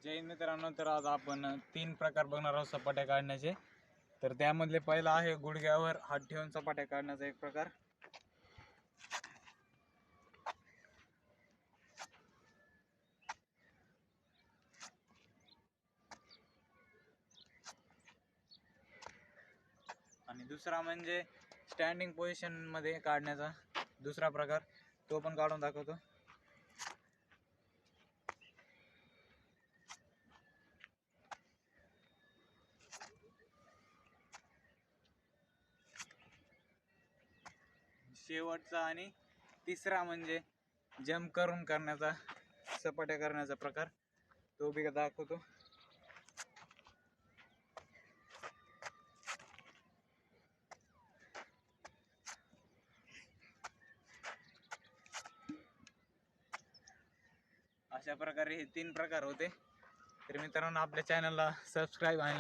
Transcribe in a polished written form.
जय मित्रांनो, तर आज आपण 3 प्रकार बघणार आहोत सपाट्या काढण्याचे। तर त्यामधले पहिला आहे गुडघ्यावर हात ठेवून सपाट्या काढण्याचा एक प्रकार। आणि दुसरा म्हणजे स्टँडिंग पोझिशन मध्ये काढण्याचा दुसरा प्रकार, तो पण काढून दाखवतो। शेवटचा आणि तिसरा म्हणजे जंप करून करण्याचा सपाट्या करण्याचा प्रकार, तो बी दाखवतो। अशा प्रकारे हे 3 प्रकार होते। तर मित्रांनो, आपल्या चॅनलला सबस्क्राईब आणि